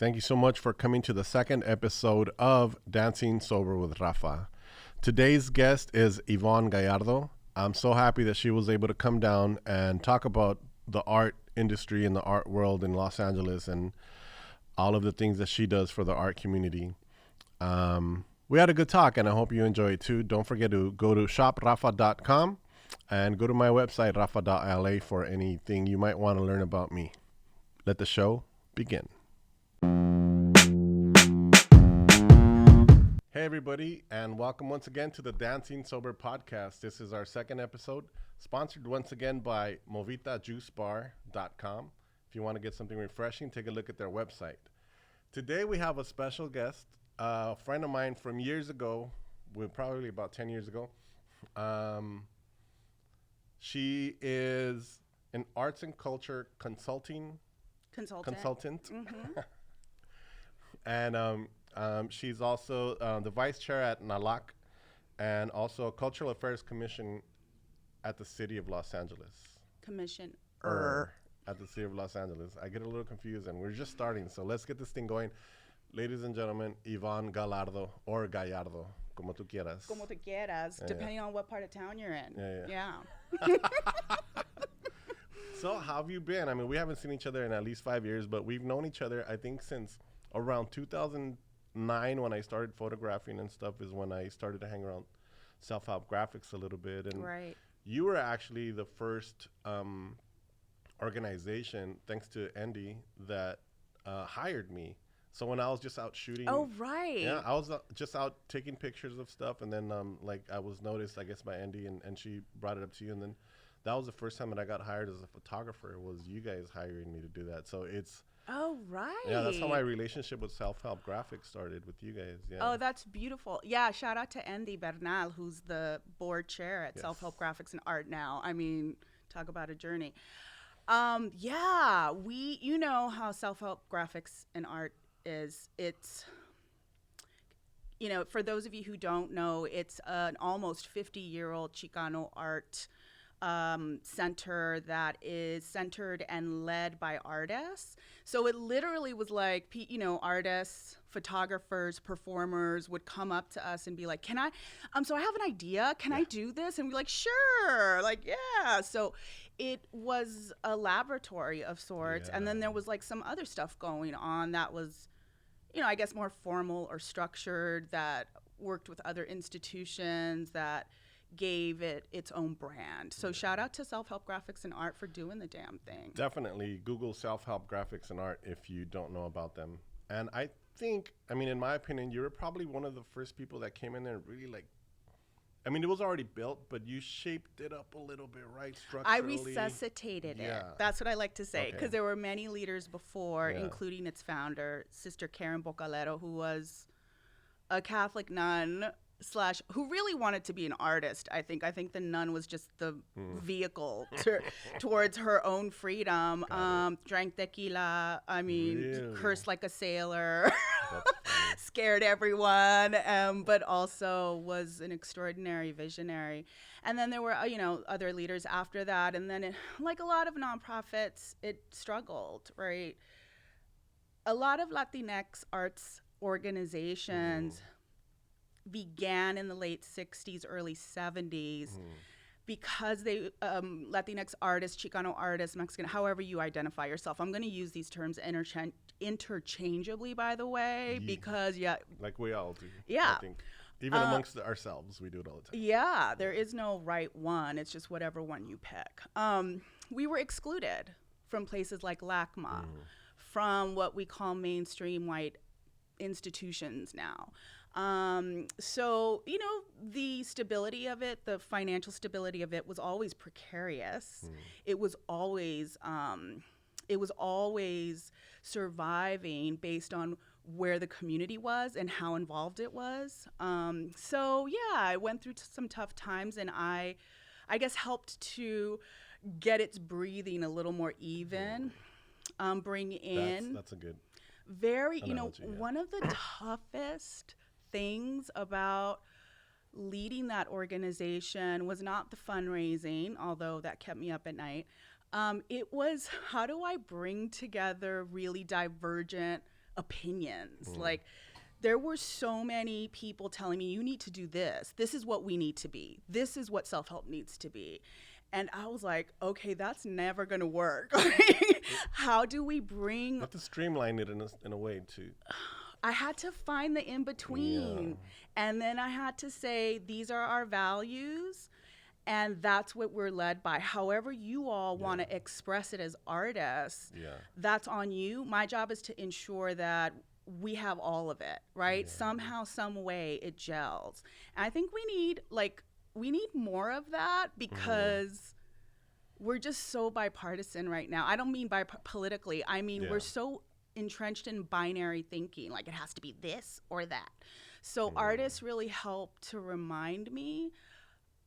Thank you so much for coming to the second episode of Dancing Sober with Rafa. Today's guest is Evonne Gallardo. I'm so happy that she was able to come down and talk about the art industry and the art world in Los Angeles and all of the things that she does for the art community. We had a good talk, and I hope you enjoy it too. Don't forget to go to shoprafa.com and go to my website, rafa-LA, for anything you might want to learn about me. Let the show begin. Hey everybody, and welcome once again to the Dancing Sober podcast. This is our second episode, sponsored once again by movitajuicebar.com. If you want to get something refreshing, take a look at their website. Today we have a special guest, a friend of mine from years ago, probably about 10 years ago. She is an arts and culture consultant. Mm-hmm. And she's also the vice chair at NALAC and also a cultural affairs commission at the city of Los Angeles. At the city of Los Angeles. I get a little confused, and we're just starting, so let's get this thing going. Ladies and gentlemen, Evonne Gallardo, or Gallardo, como tú quieras. Como tú quieras, depending on what part of town you're in. Yeah. So how have you been? I mean, we haven't seen each other in at least 5 years, but we've known each other, I think, since around 2009 when I started photographing and stuff is when I started to hang around self-help graphics a little bit. And right. You were actually the first organization, thanks to Andy, that hired me. So when I was just out shooting. Oh, right. Yeah, I was just out taking pictures of stuff. And then I was noticed, I guess, by Andy, and she brought it up to you. And then that was the first time that I got hired as a photographer, was you guys hiring me to do that. So it's. Oh, right. Yeah, that's how my relationship with self-help graphics started with you guys. Yeah. Oh, that's beautiful. Yeah, shout out to Andy Bernal, who's the board chair at Self-Help Graphics and Art now. I mean, talk about a journey. Yeah, you know how self-help graphics and art is. It's, for those of you who don't know, it's an almost 50-year-old Chicano art center that is centered and led by artists. So it literally was like, artists, photographers, performers would come up to us and be like, so I have an idea. Can I do this? And we're like, sure. Like, yeah. So it was a laboratory of sorts. Yeah. And then there was like some other stuff going on that was, I guess more formal or structured, that worked with other institutions, that gave it its own brand. So shout out to Self-Help Graphics and Art for doing the damn thing. Definitely Google Self-Help Graphics and Art if you don't know about them. And I think, in my opinion, you were probably one of the first people that came in there and really it was already built, but you shaped it up a little bit, right? Structurally. I resuscitated it. That's what I like to say, because there were many leaders before, including its founder, Sister Karen Bocalero, who was a Catholic nun who really wanted to be an artist. I think the nun was just the vehicle towards her own freedom. Drank tequila. Really? Cursed like a sailor. Scared everyone. But also was an extraordinary visionary. And then there were other leaders after that. And then like a lot of nonprofits, it struggled, right? A lot of Latinx arts organizations began in the late 60s, early 70s, because they, Latinx artists, Chicano artists, Mexican, however you identify yourself. I'm going to use these terms interchangeably, by the way, because, like we all do. Yeah. I think. Even amongst ourselves, we do it all the time. Yeah, there is no right one. It's just whatever one you pick. We were excluded from places like LACMA, from what we call mainstream white institutions now. So, the stability of it, the financial stability of it was always precarious. It was always surviving based on where the community was and how involved it was. I went through some tough times, and I guess helped to get its breathing a little more even, bring in. That's a good. Very, one of the toughest things about leading that organization was not the fundraising, although that kept me up at night. It was, how do I bring together really divergent opinions. Like, there were so many people telling me, you need to do this. This is what we need to be. This is what self-help needs to be. And I was like, okay, that's never going to work. How do we bring... You have to streamline it in a way, too. I had to find the in-between. Yeah. And then I had to say, these are our values, and that's what we're led by. However you all want to express it as artists, that's on you. My job is to ensure that we have all of it, right? Yeah. Somehow, some way, it gels. And I think we need more of that, because we're just so bipartisan right now. I don't mean politically. I mean, we're so entrenched in binary thinking, like it has to be this or that. So artists really help to remind me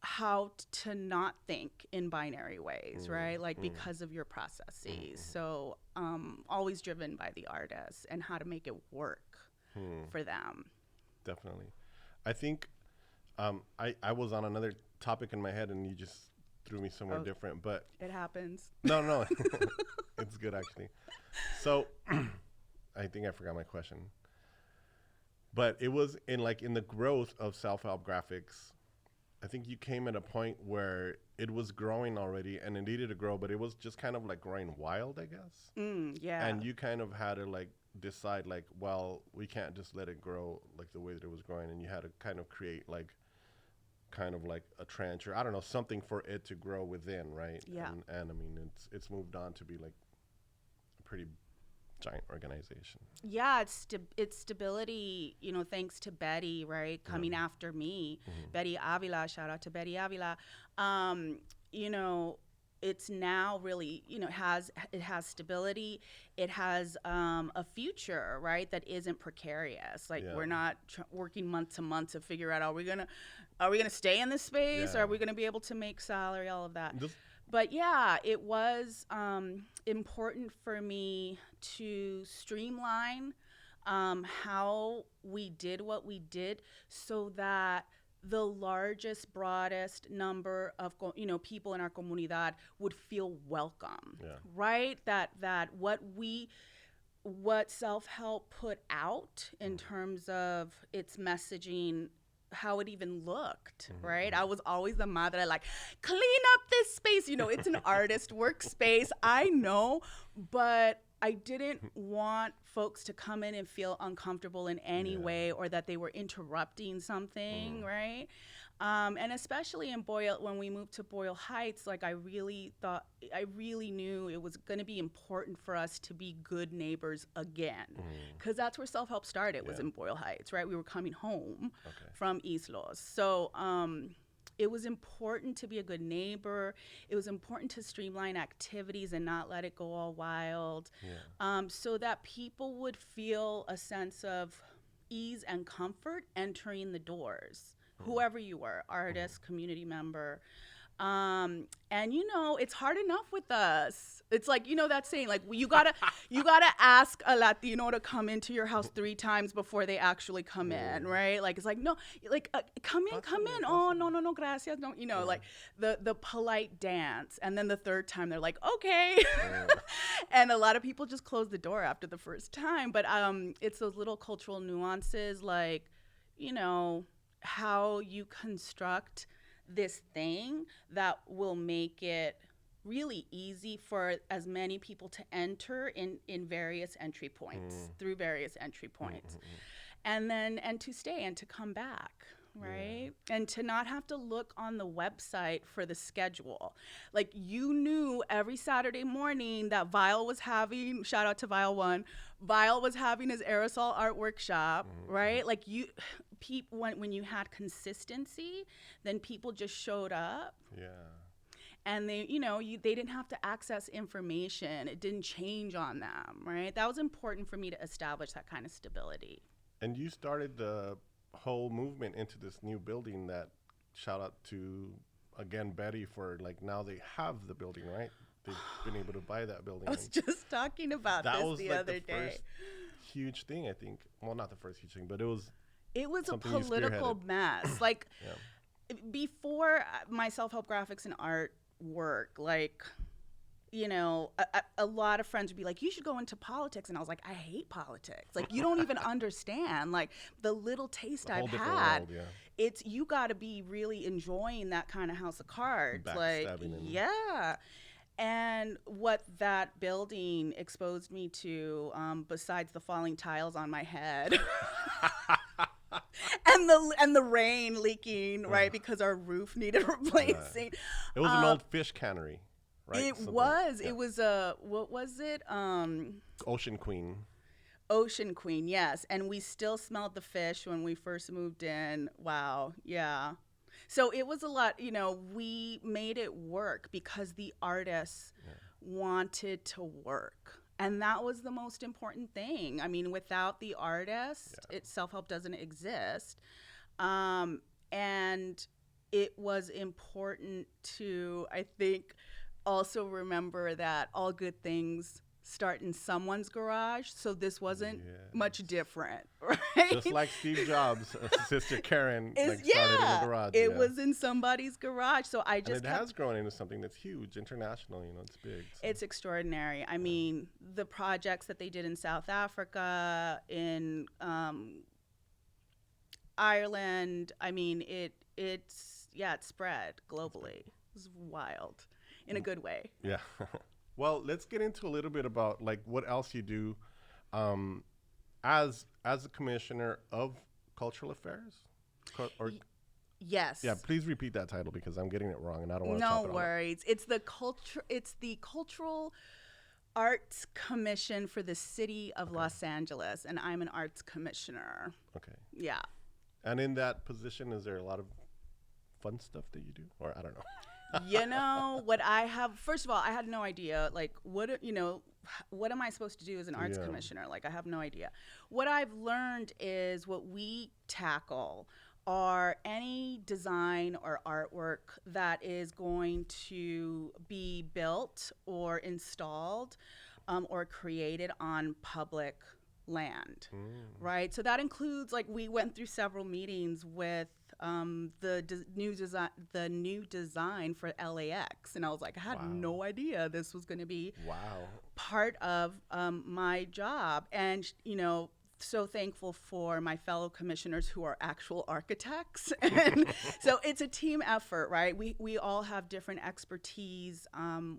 how to not think in binary ways, right? Like because of your processes. So always driven by the artists and how to make it work for them. Definitely. I think I was on another topic in my head and you just threw me somewhere different, but it happens. No. It's good, actually. So I think I forgot my question, but it was in the growth of self-help graphics. I think you came at a point where it was growing already and it needed to grow, but it was just kind of like growing wild, I guess. Yeah. And you kind of had to decide well, we can't just let it grow the way that it was growing. And you had to kind of create kind of a trench, or I don't know, something for it to grow within, right? Yeah. And I mean, it's moved on to be a pretty giant organization. Yeah, it's stability, thanks to Betty, right? Coming after me. Betty Avila, shout out to Betty Avila. It's now really, it has stability. It has a future, right, that isn't precarious. We're not working month to month to figure out, are we gonna stay in this space? Or are we gonna be able to make salary, all of that? But yeah, it was important for me to streamline how we did what we did, so that the largest, broadest number of people in our comunidad would feel welcome, right? That what self-help put out in terms of its messaging, how it even looked, right? I was always the madre, clean up this space. It's an artist workspace, I know, but I didn't want folks to come in and feel uncomfortable in any way, or that they were interrupting something, right? And especially in Boyle, when we moved to Boyle Heights, I really knew it was going to be important for us to be good neighbors again, because that's where self-help started, was in Boyle Heights, right? We were coming home from East Los. So it was important to be a good neighbor. It was important to streamline activities and not let it go all wild, so that people would feel a sense of ease and comfort entering the doors, whoever you were, artist, community member. And it's hard enough with us. It's that saying, you gotta ask a Latino to come into your house 3 times before they actually come in, right? It's no, come in. Oh, no, gracias. No, the polite dance. And then the 3rd time they're like, okay. And a lot of people just close the door after the first time. But it's those little cultural nuances, how you construct this thing that will make it really easy for as many people to enter in various entry points, through various entry points, and to stay and to come back, right? And to not have to look on the website for the schedule. You knew every Saturday morning that Vile was having, shout out to Vile1, Vile was having his aerosol art workshop, right? When you had consistency, then people just showed up. Yeah. And they didn't have to access information. It didn't change on them, right? That was important for me to establish that kind of stability. And you started the whole movement into this new building that, shout out to, again, Betty, for now they have the building, right? They've been able to buy that building. I was just talking about this the other day. First huge thing, I think. Well, not the first huge thing, but it was a political mess. Before my self-help graphics and art work, you know, a lot of friends would be like, you should go into politics. And I was like, I hate politics. Like, you don't even understand, like, the little taste I've had. World, it's, you got to be really enjoying that kind of house of cards. Like, yeah. And what that building exposed me to, besides the falling tiles on my head and the rain leaking, right, because our roof needed replacing. It was an old fish cannery, right? It was. Yeah. It was a, what was it? Ocean Queen. Ocean Queen, yes. And we still smelled the fish when we first moved in. Wow. Yeah. So it was a lot, you know, we made it work because the artists wanted to work. And that was the most important thing. I mean, without the artist, self-help doesn't exist. And it was important to, I think, also remember that all good things start in someone's garage, so this wasn't much different, right? Just like Steve Jobs' sister Karen started in the garage. It was in somebody's garage, so I just and it has grown into something that's huge, international. You know, it's big. So. It's extraordinary. I mean, the projects that they did in South Africa, in Ireland. I mean, it's spread globally. It was wild, in a good way. Yeah. Well, let's get into a little bit about like what else you do as a commissioner of cultural affairs. Yes. Yeah, please repeat that title because I'm getting it wrong and I don't want to chop it all up. No worries. It's the Cultural Arts Commission for the City of Los Angeles, and I'm an arts commissioner. Okay. Yeah. And in that position, is there a lot of fun stuff that you do, or I don't know? You know, first of all, I had no idea, like, what am I supposed to do as an arts commissioner? Like, I have no idea. What I've learned is what we tackle are any design or artwork that is going to be built or installed or created on public land, right? So that includes, like, we went through several meetings with the new design for LAX, and I was like, I had no idea this was going to be part of my job, and you know, so thankful for my fellow commissioners who are actual architects, and so it's a team effort, right? We all have different expertise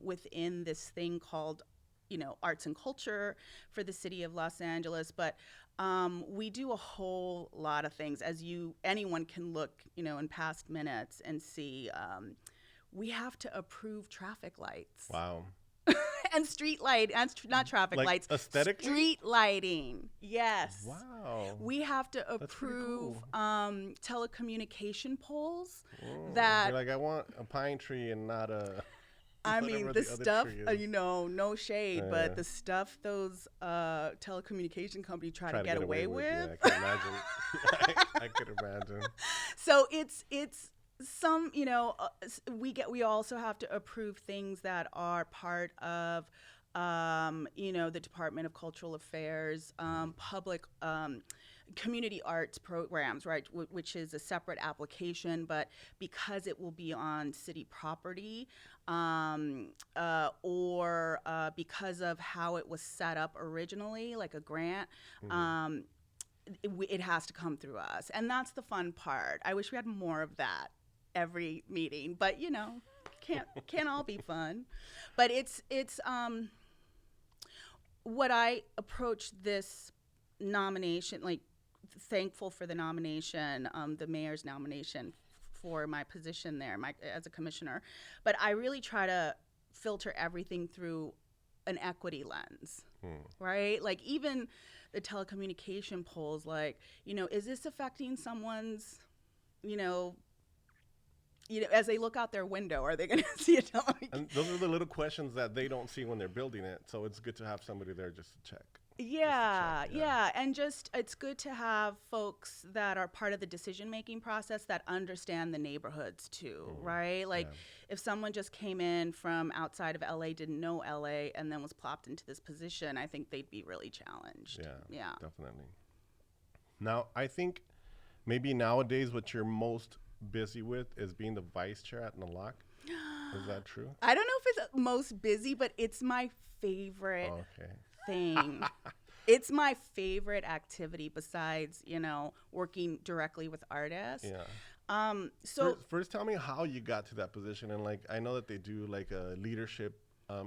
within this thing called, you know, arts and culture for the city of Los Angeles, but we do a whole lot of things, as anyone can look, you know, in past minutes and see. We have to approve traffic lights. Wow. And street light, and not traffic lights. Aesthetically? Street lighting. Yes. Wow. We have to approve telecommunication poles. You're that. like, I want a pine tree and not a. I mean, the stuff, you know, no shade, but the stuff those telecommunication companies try to get away with. Yeah, I can imagine. I could imagine. So it's some, you know, we also have to approve things that are part of, you know, the Department of Cultural Affairs, public community arts programs, right, which is a separate application, but because it will be on city property, or because of how it was set up originally, like a grant, it has to come through us. And that's the fun part. I wish we had more of that every meeting, but you know, can't all be fun. But it's what I approach this nomination, like, thankful for the nomination, the mayor's nomination for my position there, as a commissioner. But I really try to filter everything through an equity lens, right? Like, even the telecommunication poles, like, you know, is this affecting someone's, you know, as they look out their window, are they going to see a telecommunication? And those are the little questions that they don't see when they're building it. So it's good to have somebody there just to check. Yeah. And just, it's good to have folks that are part of the decision-making process that understand the neighborhoods too, right? Like, if someone just came in from outside of LA, didn't know LA, and then was plopped into this position, I think they'd be really challenged. Yeah. Definitely. Now, I think maybe nowadays what you're most busy with is being the vice chair at NALAC. Is that true? I don't know if it's most busy, but it's my favorite thing. It's my favorite activity besides, working directly with artists. Yeah. So first tell me how you got to that position. And like, I know that they do like a leadership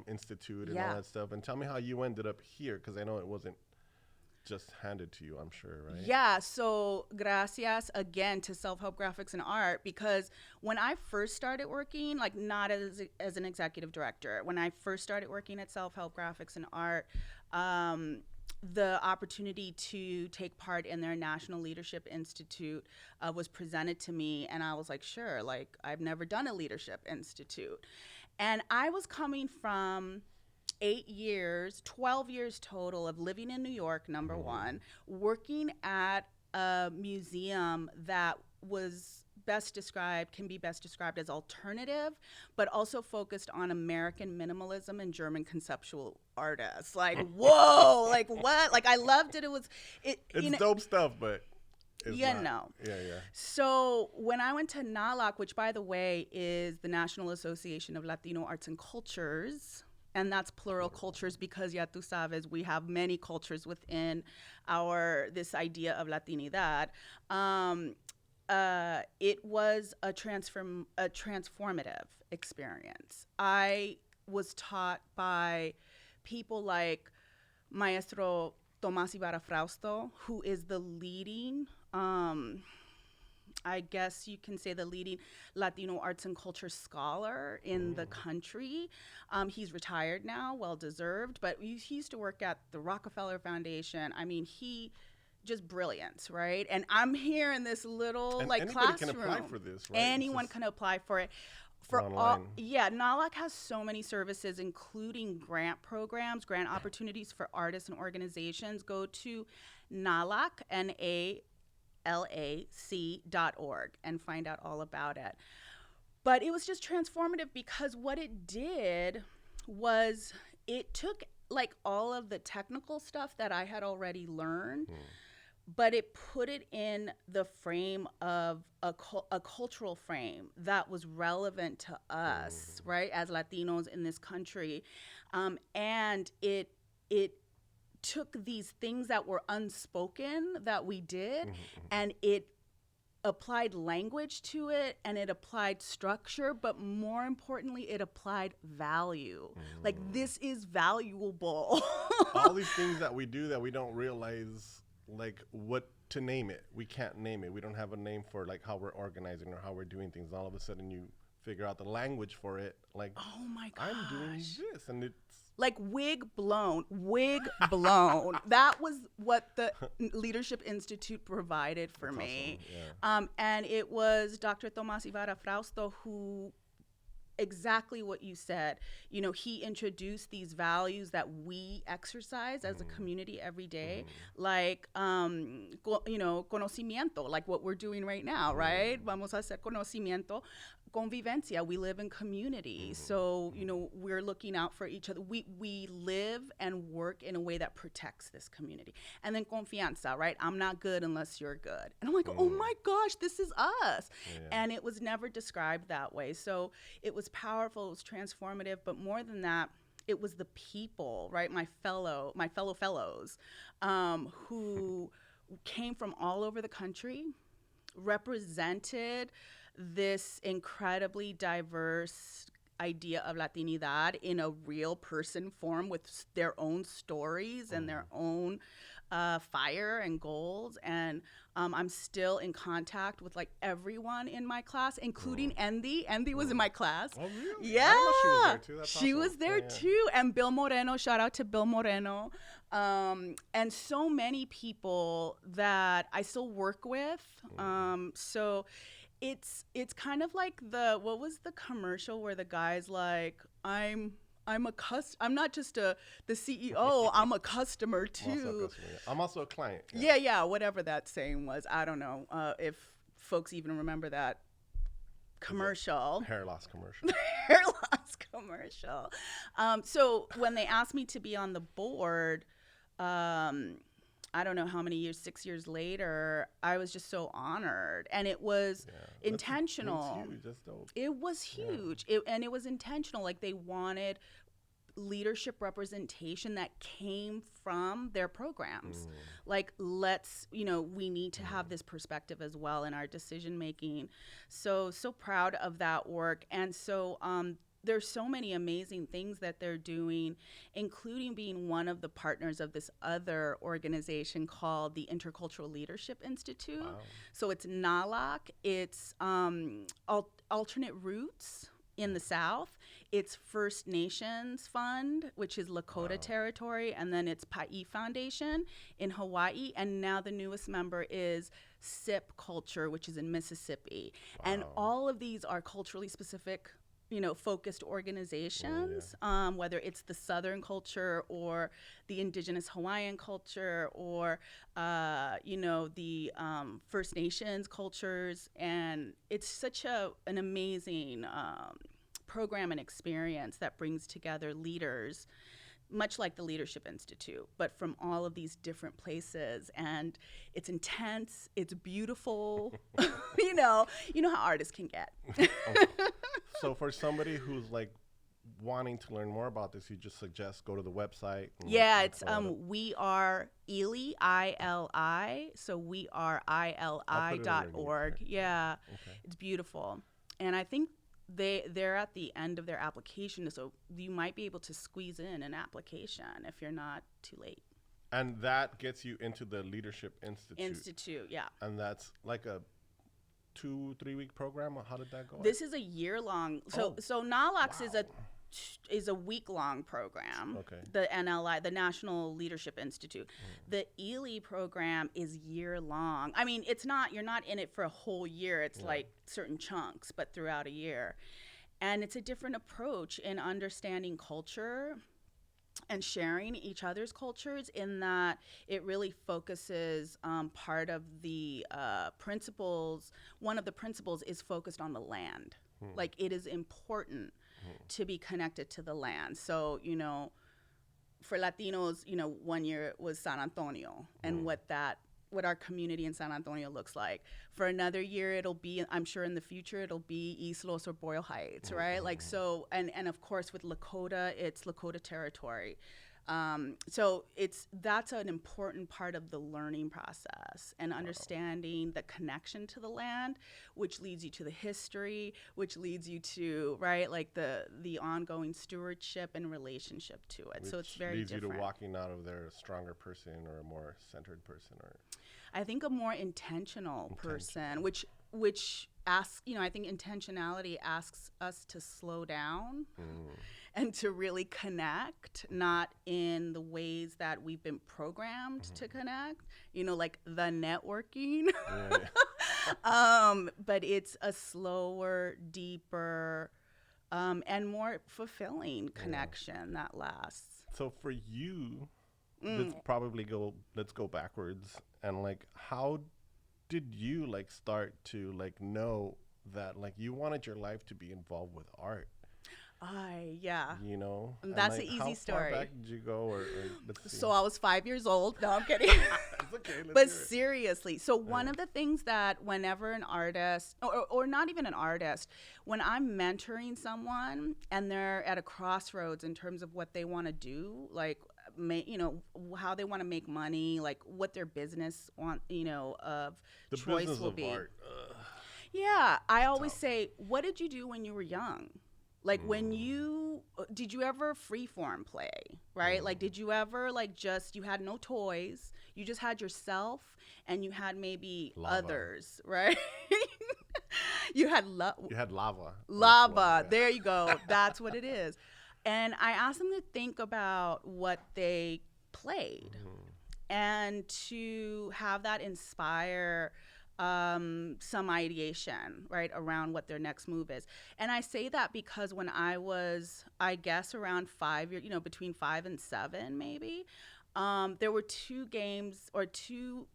institute and all that stuff. And tell me how you ended up here, because I know it wasn't just handed to you, I'm sure, right? Yeah, so gracias again to Self-Help Graphics and Art, because when I first started working, like not as an executive director, when I first started working at Self-Help Graphics and Art, the opportunity to take part in their National Leadership Institute was presented to me, and I was like, sure, like I've never done a leadership institute. And I was coming from 8 years, 12 years total of living in New York, number one, working at a museum that can be best described as alternative, but also focused on American minimalism and German conceptual artists. Like, whoa, like what? Like, I loved it. It's dope stuff, but it's not. Yeah. So when I went to NALAC, which by the way is the National Association of Latino Arts and Cultures, and that's plural cultures because, ya tú sabes, we have many cultures within this idea of Latinidad. It was a transformative experience. I was taught by people like Maestro Tomás Ibarra Frausto, who is the leading, I guess you can say the leading Latino arts and culture scholar in the country. He's retired now, well-deserved, but he used to work at the Rockefeller Foundation. I mean, just brilliant, right? And I'm here in this little classroom. Anybody can apply for this, right? Anyone can apply for it. NALAC has so many services, including grant programs, grant opportunities for artists and organizations. Go to NALAC, NALAC.org, and find out all about it. But it was just transformative because what it did was it took like all of the technical stuff that I had already learned, but it put it in the frame of a cultural frame that was relevant to us, right, as Latinos in this country. And it took these things that were unspoken that we did, and it applied language to it, and it applied structure, but more importantly, it applied value. Like, this is valuable. All these things that we do that we don't realize, like what to name it. We can't name it. We don't have a name for like how we're organizing or how we're doing things. All of a sudden you figure out the language for it. Like, oh my gosh, I'm doing this, and it's like wig blown. That was what the Leadership Institute provided for me. Awesome. Yeah. And it was Dr. Tomás Ibarra Frausto who, exactly what you said, he introduced these values that we exercise as a community every day, like, conocimiento, like what we're doing right now, right? Vamos a hacer conocimiento. Convivencia, we live in community. So, we're looking out for each other. We live and work in a way that protects this community. And then confianza, right? I'm not good unless you're good. And I'm like, oh my gosh, this is us. Yeah. And it was never described that way. So it was powerful, it was transformative, but more than that, it was the people, right? My fellow fellows who came from all over the country, represented this incredibly diverse idea of Latinidad in a real person form with their own stories and their own fire and goals. And I'm still in contact with like everyone in my class, including Andy. Andy was in my class. Oh, really? Yeah. She was there too. Too. And Bill Moreno, shout out to Bill Moreno. And so many people that I still work with. So it's kind of like what was the commercial where the guy's like, I'm not just the CEO, I'm a customer too. I'm also a client. Yeah, whatever that saying was. I don't know if folks even remember that commercial. Hair loss commercial. Hair loss commercial. So when they asked me to be on the board, I I don't know how many years, 6 years later, I was just so honored. And it was intentional. That's huge. That's dope. It was huge. And it was intentional. Like, they wanted leadership representation that came from their programs. Like, we need to have this perspective as well in our decision making. So proud of that work. And so there's so many amazing things that they're doing, including being one of the partners of this other organization called the Intercultural Leadership Institute. Wow. So it's NALAC, it's Alternate Roots in the South, it's First Nations Fund, which is Lakota territory, and then it's Pa'i Foundation in Hawaii, and now the newest member is SIP Culture, which is in Mississippi. And all of these are culturally specific, focused organizations, whether it's the Southern culture or the Indigenous Hawaiian culture or, the First Nations cultures. And it's such an amazing program and experience that brings together leaders, much like the Leadership Institute, but from all of these different places. And it's intense, it's beautiful, you know how artists can get. So for somebody who's like wanting to learn more about this, you just suggest go to the website. It's We Are ILI, ILI, so we are ILI.org. Yeah, okay. It's beautiful. And I think they're at the end of their application, so you might be able to squeeze in an application if you're not too late. And that gets you into the Leadership Institute. Yeah. And that's like a 2-3 week program? How did that go? This is a year-long. So NALAX is a week-long program. Okay. The NLI, the National Leadership Institute. The ELI program is year-long. I mean, you're not in it for a whole year. It's like certain chunks, but throughout a year. And it's a different approach in understanding culture and sharing each other's cultures, in that it really focuses part of the principles. One of the principles is focused on the land. Like, it is important to be connected to the land. So, for Latinos, 1 year was San Antonio and what our community in San Antonio looks like. For another year, it'll be, I'm sure in the future, it'll be East Los or Boyle Heights, right? Like, so, and of course with Lakota, it's Lakota territory. So that's an important part of the learning process and understanding the connection to the land, which leads you to the history, which leads you to, right, like the ongoing stewardship and relationship to it. Which so it's very different. Leads you to walking out of there a stronger person or a more centered person, or I think a more intentional person, which asks, I think intentionality asks us to slow down and to really connect, not in the ways that we've been programmed to connect, like the networking. But it's a slower, deeper, and more fulfilling connection that lasts. So for you, let's go backwards. And like, how did you like start to like know that like you wanted your life to be involved with art? That's an easy story. How far back did you go? Or so I was 5 years old. No, I'm kidding. It's okay, but seriously, so one of the things that whenever an artist, or not even an artist, when I'm mentoring someone and they're at a crossroads in terms of what they want to do, like, how they want to make money, like what their business of the choice business will of be. Art. I always say, what did you do when you were young? Like, did you ever freeform play, right? Like, did you ever, like, you had no toys, you just had yourself, and you had maybe others, right? You had lava. Lava, there you go. That's what it is. And I asked them to think about what they played and to have that inspire some ideation, right, around what their next move is. And I say that because when I was, I guess, around 5 years, between 5 and 7 maybe, there were two games or two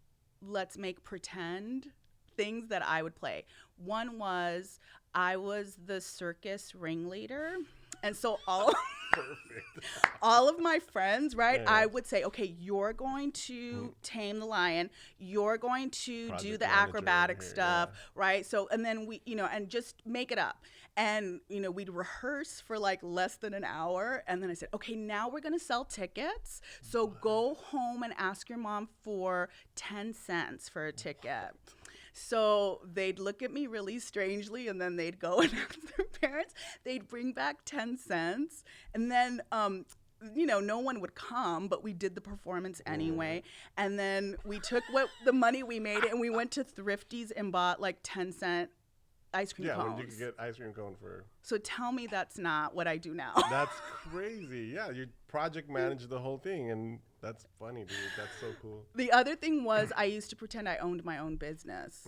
let's make pretend things that I would play. One was I was the circus ringleader And so all of my friends, right, I would say, okay, you're going to tame the lion. You're going to Project do the manager acrobatic here, stuff, right? So, and then we, and just make it up. And, we'd rehearse for like less than an hour. And then I said, okay, now we're going to sell tickets. So go home and ask your mom for 10 cents for a ticket. So they'd look at me really strangely, and then they'd go and ask their parents. They'd bring back 10 cents. And then, no one would come, but we did the performance anyway. And then we took the money we made and we went to Thrifty's and bought like 10-cent ice cream cones. Yeah, when you could get ice cream cone for... So tell me that's not what I do now. That's crazy. Yeah, you project manage the whole thing, and that's funny, dude. That's so cool. The other thing was I used to pretend I owned my own business.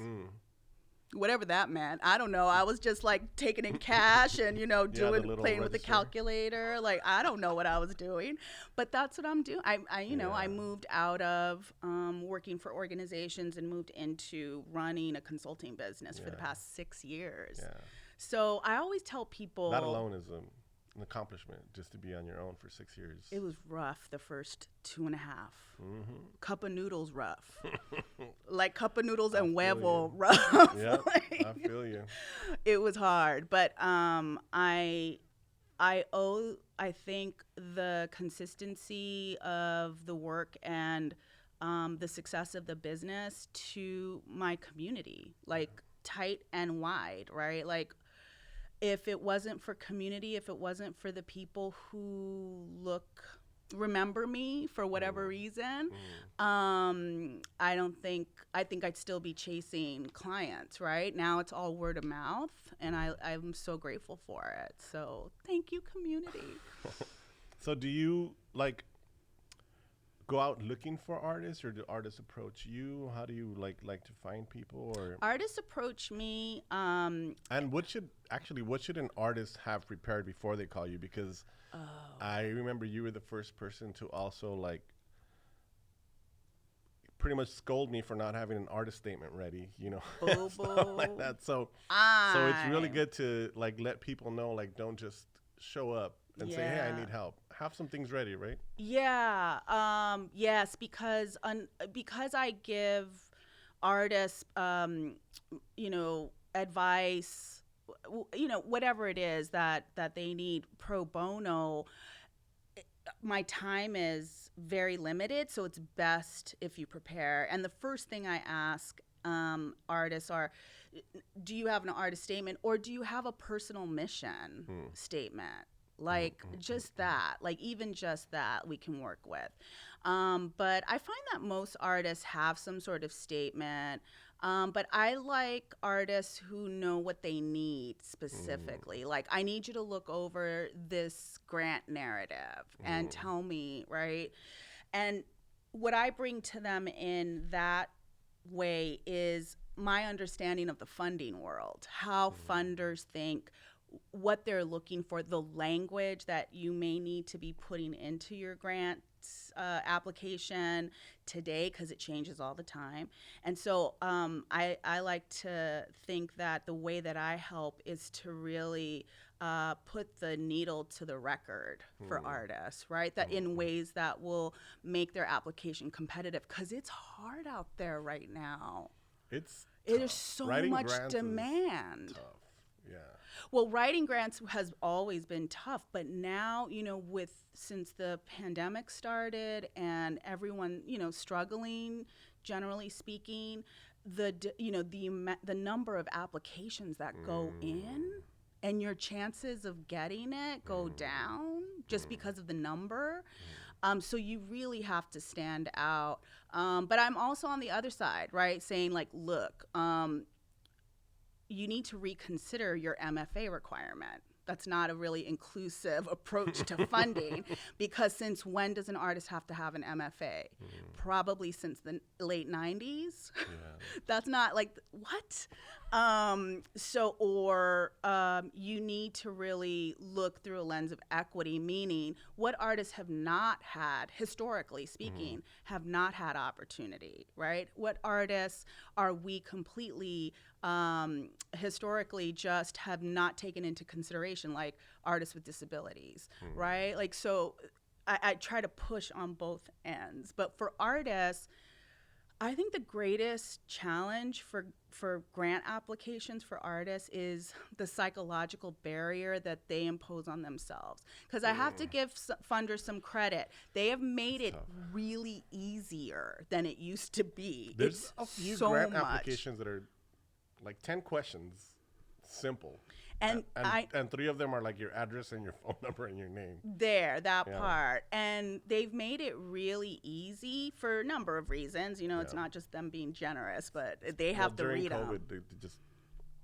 Whatever that meant. I don't know. I was just like taking in cash and, playing with the calculator. Like, I don't know what I was doing, but that's what I'm doing. I moved out of working for organizations and moved into running a consulting business for the past 6 years. Yeah. So I always tell people that alone is an accomplishment, just to be on your own for 6 years. It was rough the first 2.5. Cup of noodles rough. Like cup of noodles and huevo rough. Yeah, I feel you. It was hard, but I owe, I think, the consistency of the work and the success of the business to my community, like tight and wide, right? Like, if it wasn't for community, if it wasn't for the people who remember me for whatever reason, I think I'd still be chasing clients, right? Now it's all word of mouth, and I'm so grateful for it. So thank you, community. So do you go out looking for artists, or do artists approach you? How do you like to find people? Or artists approach me. And what should an artist have prepared before they call you? Because I remember you were the first person to also pretty much scold me for not having an artist statement ready, stuff like that. So it's really good to let people know, don't just show up and say, hey, I need help. Have some things ready, right? Yeah. Yes, because I give artists, advice, whatever it is that they need pro bono. My time is very limited, so it's best if you prepare. And the first thing I ask artists are, do you have an artist statement, or do you have a personal mission statement? Just that, even just that we can work with. But I find that most artists have some sort of statement. But I like artists who know what they need specifically. I need you to look over this grant narrative and tell me, right? And what I bring to them in that way is my understanding of the funding world, how funders think, what they're looking for, the language that you may need to be putting into your grant application today, because it changes all the time. And so I like to think that the way that I help is to really put the needle to the record for artists, right? That in ways that will make their application competitive, because it's hard out there right now. It is so much demand. Yeah. Well, writing grants has always been tough, but now, since the pandemic started and everyone, struggling, generally speaking, the number of applications that go in and your chances of getting it go down just because of the number. So you really have to stand out. But I'm also on the other side, right? Saying look, you need to reconsider your MFA requirement. That's not a really inclusive approach to funding, because since when does an artist have to have an MFA? Probably since the late 90s. Yeah. That's not what? You need to really look through a lens of equity, meaning what artists have not had, historically speaking, have not had opportunity, right? What artists are we completely, historically just have not taken into consideration, like artists with disabilities, right? Like, so I try to push on both ends. But for artists, I think the greatest challenge for grant applications for artists is the psychological barrier that they impose on themselves. Because I have to give funders some credit. They have made it really easier than it used to be. There's a few grant applications that are like 10 questions, simple. And 3 of them are like your address and your phone number and your name. That part. And they've made it really easy for a number of reasons. You know, it's not just them being generous, but they have to read them. During COVID, they just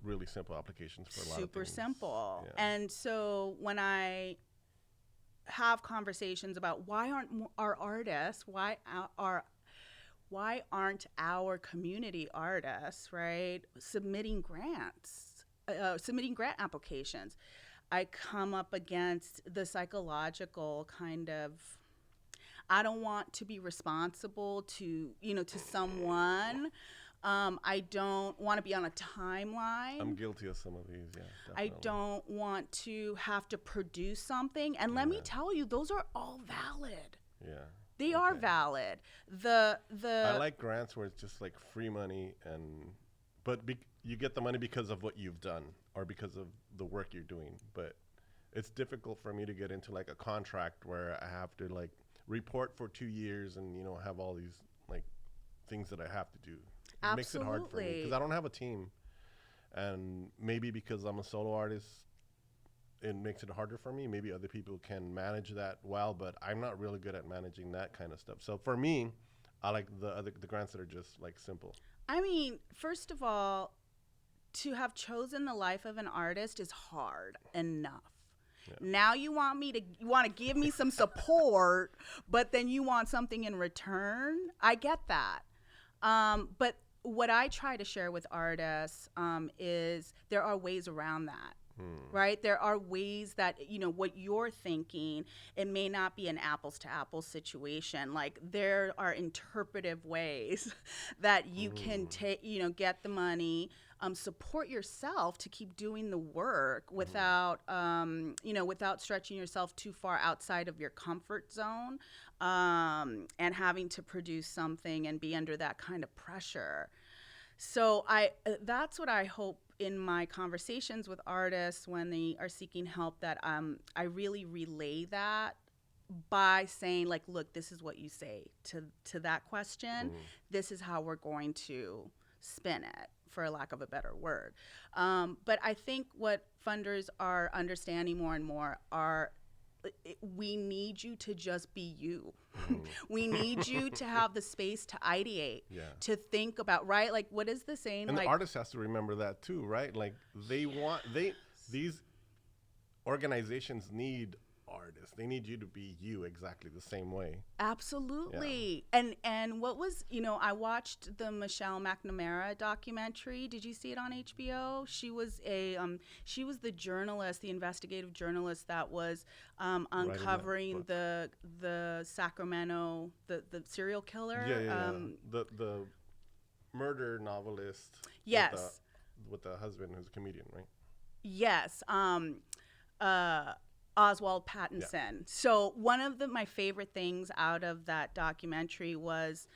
really simple applications for a lot of things. Super simple. Yeah. And so when I have conversations about why aren't our artists, why aren't our community artists, right, submitting grant applications, I come up against the psychological kind of, I don't want to be responsible to someone. I don't want to be on a timeline. I'm guilty of some of these, yeah. Definitely. I don't want to have to produce something. And let me tell you, those are all valid. Yeah. They are valid. I like grants where it's just like free money, but you get the money because of what you've done or because of the work you're doing. But it's difficult for me to get into like a contract where I have to like report for 2 years and, you know, have all these like things that I have to do. It makes it hard for me because I don't have a team. And maybe because I'm a solo artist, it makes it harder for me. Maybe other people can manage that well, but I'm not really good at managing that kind of stuff. So for me, I like the grants that are just like simple. I mean, first of all, to have chosen the life of an artist is hard enough. Yeah. Now you want to give me some support, but then you want something in return. I get that. But what I try to share with artists is there are ways around that. Right? There are ways that, you know, what you're thinking, it may not be an apples to apples situation. Like there are interpretive ways that you can get the money, support yourself to keep doing the work without, without stretching yourself too far outside of your comfort zone, and having to produce something and be under that kind of pressure. So that's what I hope in my conversations with artists when they are seeking help, that I really relay that by saying, like, look, this is what you say to that question. This is how we're going to spin it, for lack of a better word. But I think what funders are understanding more and more are, we need you to just be you. We need you to have the space to ideate, to think about, right? Like, what is the saying? And like, the artist has to remember that too, right? Like these organizations need artists. They need you to be you exactly the same way. Absolutely. Yeah. And what was, I watched the Michelle McNamara documentary. Did you see it on HBO? She was the journalist, the investigative journalist that was uncovering the Sacramento, the serial killer. The murder novelist. Yes. With the husband who's a comedian, right? Yes. Oswald Pattinson. Yeah. So one of my favorite things out of that documentary was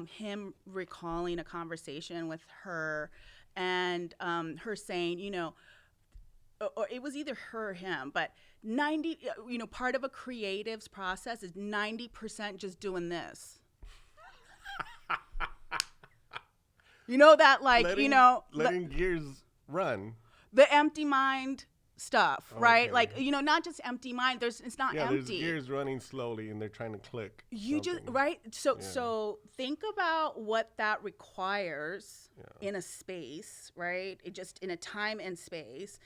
him recalling a conversation with her, and her saying, or it was either her or him, but 90, part of a creative's process is 90% just doing this. letting gears run. The empty mind stuff, right? Okay. Like, not just empty mind. It's not empty. There's gears running slowly and they're trying to click. Right? So think about what that requires in a space, right? It just in a time and space.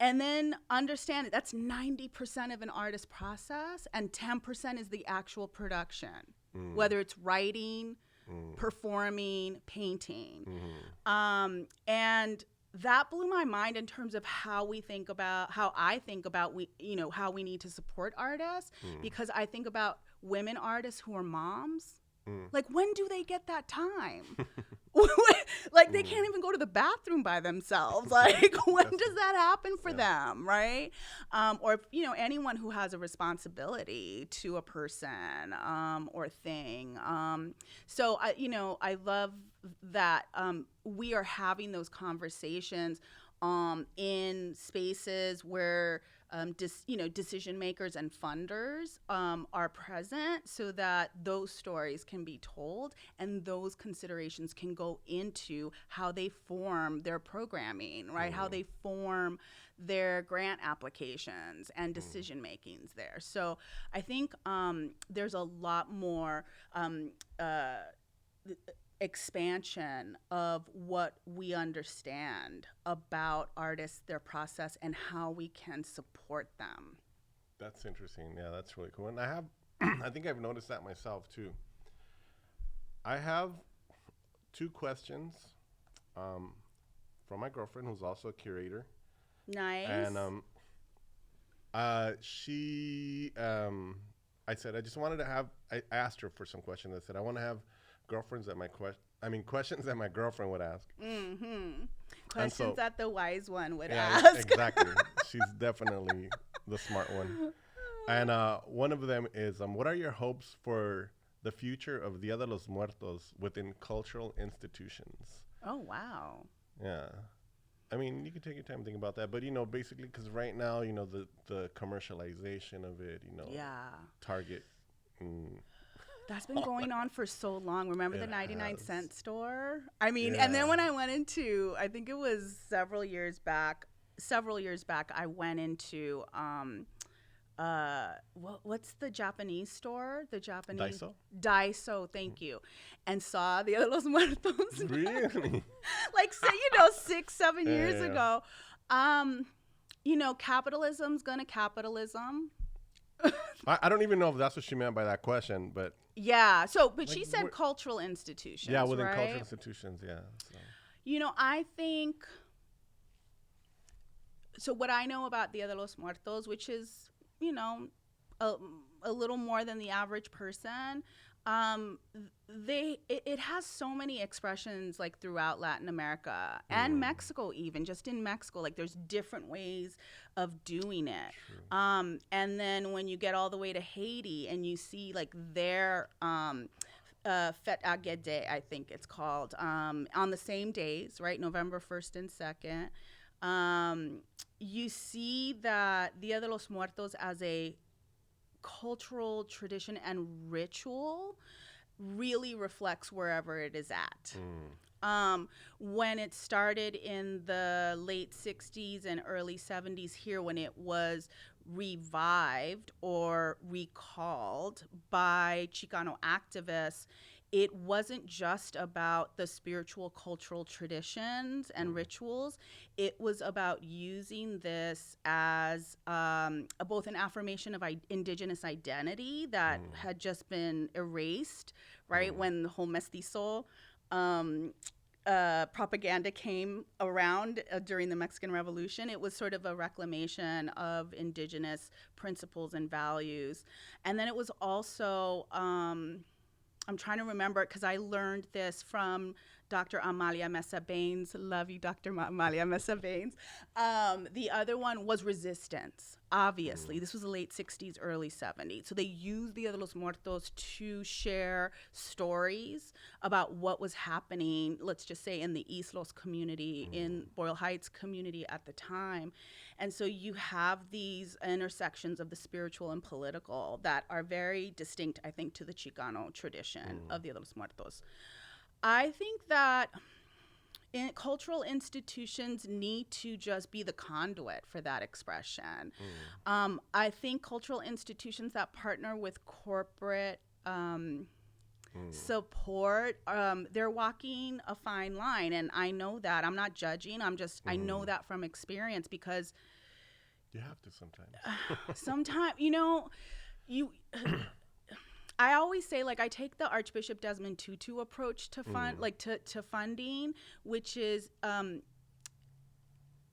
And then understand that that's 90% of an artist's process, and 10% is the actual production, whether it's writing, performing, painting. And that blew my mind in terms of how I think about how we need to support artists, because I think about women artists who are moms. Like, when do they get that time? Like, they can't even go to the bathroom by themselves. Like, when does that happen for them, right? Or, anyone who has a responsibility to a person or thing. So, I love that we are having those conversations in spaces where decision makers and funders are present, so that those stories can be told and those considerations can go into how they form their programming, right? How they form their grant applications and decision makings there. So I think there's a lot more expansion of what we understand about artists, their process, and how we can support them. That's interesting. Yeah, that's really cool. And I think I've noticed that myself too. I have 2 questions from my girlfriend, who's also a curator. Nice. And I said, I asked her for some questions. I said, I want to have questions that my girlfriend would ask. Questions that the wise one would ask. Exactly. She's definitely the smart one. And one of them is, what are your hopes for the future of Dia de los Muertos within cultural institutions? Oh, wow. Yeah. I mean, you can take your time to think about that. But, basically, because right now, the commercialization of it, Target. That's been going on for so long. Remember the 99-cent store? I mean, and then when I went into, I think it was several years back, I went into, what's the Japanese store? The Japanese Daiso, thank you. And saw the Los Muertos. Really? Like, 6-7 years ago. Capitalism's gonna capitalism. I don't even know if that's what she meant by that question, but yeah. So, but she said cultural institutions. Yeah, within right? cultural institutions. Yeah. So. I think. So what I know about Dia de los Muertos, which is a little more than the average person, it has so many expressions like throughout Latin America and Mexico, even just in Mexico, like there's different ways of doing it. And then when you get all the way to Haiti and you see like their Fête Agede, I think it's called, on the same days, right? November 1st and 2nd. You see that Dia de los Muertos as a cultural tradition and ritual really reflects wherever it is at. When it started in the late 60s and early 70s here, when it was revived or recalled by Chicano activists, it wasn't just about the spiritual cultural traditions and rituals. It was about using this as both an affirmation of indigenous identity that had just been erased, right? When the whole mestizo propaganda came around during the Mexican Revolution, it was sort of a reclamation of indigenous principles and values. And then it was also... I'm trying to remember it because I learned this from Dr. Amalia Mesa Baines. Love you, Dr. Amalia Mesa Baines. The other one was resistance, obviously. This was the late 60s, early 70s. So they used Dia de los Muertos to share stories about what was happening, let's just say, in the East Los community, in Boyle Heights community at the time. And so you have these intersections of the spiritual and political that are very distinct, I think, to the Chicano tradition of Dia de los Muertos. I think that cultural institutions need to just be the conduit for that expression. I think cultural institutions that partner with corporate support, they're walking a fine line. And I know that. I'm not judging. I know that from experience because... You have to sometimes. Sometimes, I always say, like, I take the Archbishop Desmond Tutu approach to to funding, which is